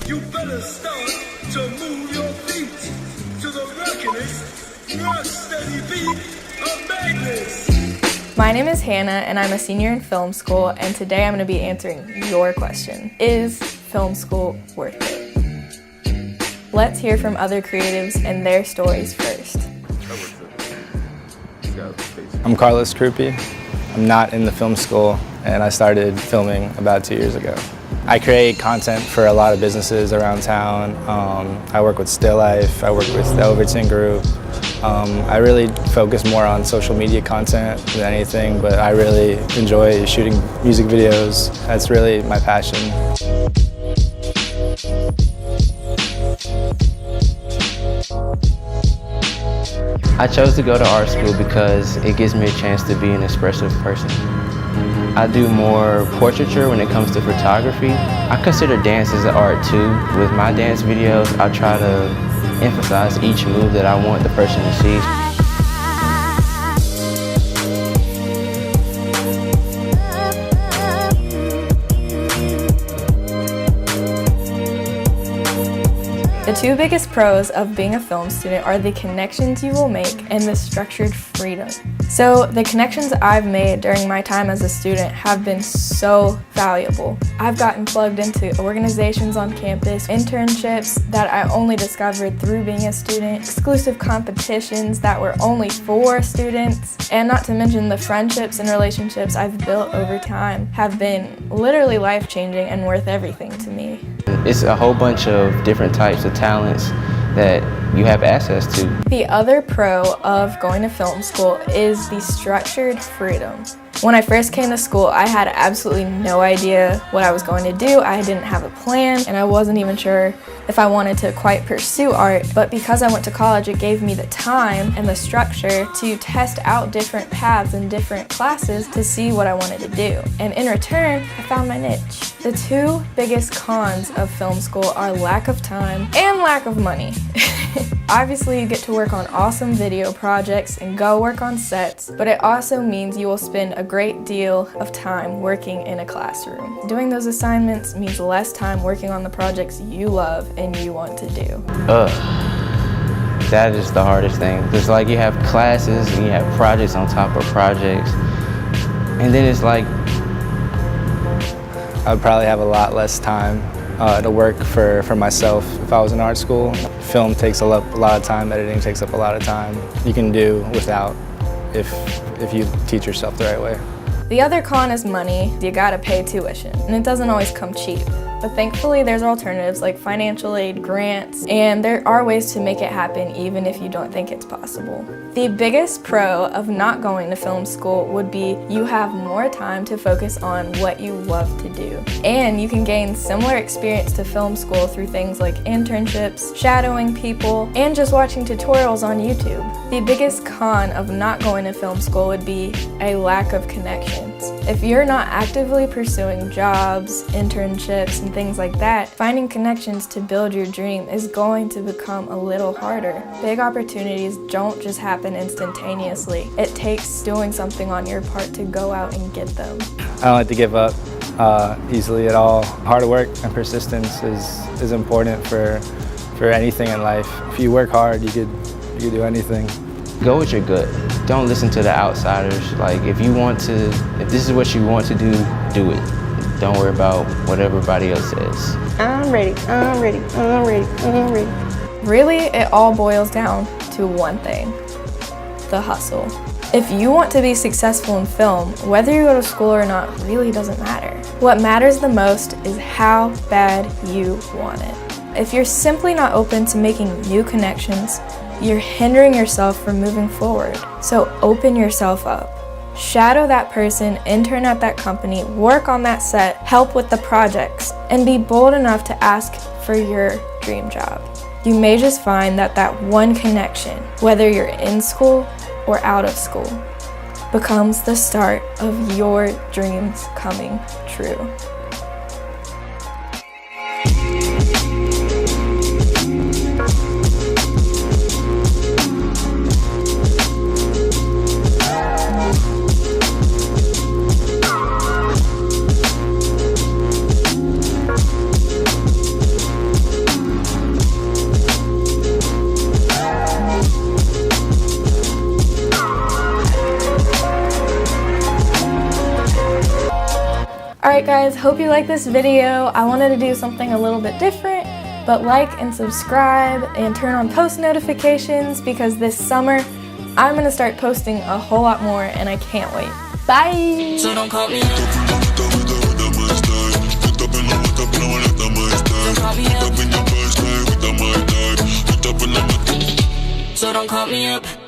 You better start to move your feet to the rockin'est, rock steady beat of madness. My name is Hannah and I'm a senior in film school, and today I'm going to be answering your question. Is film school worth it? Let's hear from other creatives and their stories first. I'm Carlos Krupi. I'm not in the film school, and I started filming about 2 years ago. I create content for a lot of businesses around town. I work with Still Life, I work with the Overton Group. I really focus more on social media content than anything, but I really enjoy shooting music videos. That's really my passion. I chose to go to art school because it gives me a chance to be an expressive person. I do more portraiture when it comes to photography. I consider dance as an art too. With my dance videos, I try to emphasize each move that I want the person to see. The two biggest pros of being a film student are the connections you will make and the structured freedom. So the connections I've made during my time as a student have been so valuable. I've gotten plugged into organizations on campus, internships that I only discovered through being a student, exclusive competitions that were only for students, and not to mention the friendships and relationships I've built over time have been literally life-changing and worth everything to me. It's a whole bunch of different types of talents that you have access to. The other pro of going to film school is the structured freedom. When I first came to school, I had absolutely no idea what I was going to do. I didn't have a plan, and I wasn't even sure if I wanted to quite pursue art. But because I went to college, it gave me the time and the structure to test out different paths and different classes to see what I wanted to do. And in return, I found my niche. The two biggest cons of film school are lack of time and lack of money. Obviously, you get to work on awesome video projects and go work on sets, but it also means you will spend a great deal of time working in a classroom. Doing those assignments means less time working on the projects you love and you want to do. That is the hardest thing. It's like you have classes and you have projects on top of projects, and then it's like I would probably have a lot less time to work for myself if I was in art school. Film takes a lot of time, editing takes up a lot of time. You can do without if you teach yourself the right way. The other con is money. You gotta pay tuition, and it doesn't always come cheap. But thankfully there's alternatives like financial aid, grants, and there are ways to make it happen even if you don't think it's possible. The biggest pro of not going to film school would be you have more time to focus on what you love to do. And you can gain similar experience to film school through things like internships, shadowing people, and just watching tutorials on YouTube. The biggest con of not going to film school would be a lack of connections. If you're not actively pursuing jobs, internships, and things like that, finding connections to build your dream is going to become a little harder. Big opportunities don't just happen instantaneously. It takes doing something on your part to go out and get them. I don't like to give up easily at all. Hard work and persistence is important for anything in life. If you work hard, you could do anything. go with your gut. Don't listen to the outsiders. Like if this is what you want to do it. Don't worry about what everybody else says. I'm ready. Really, it all boils down to one thing: the hustle. If you want to be successful in film, whether you go to school or not really doesn't matter. What matters the most is how bad you want it. If you're simply not open to making new connections, you're hindering yourself from moving forward. So open yourself up. Shadow that person, intern at that company, work on that set, help with the projects, and be bold enough to ask for your dream job. You may just find that one connection, whether you're in school or out of school, becomes the start of your dreams coming true. Alright guys, hope you like this video. I wanted to do something a little bit different, but like and subscribe and turn on post notifications because this summer I'm going to start posting a whole lot more and I can't wait. Bye! So don't call me up. So don't call me up.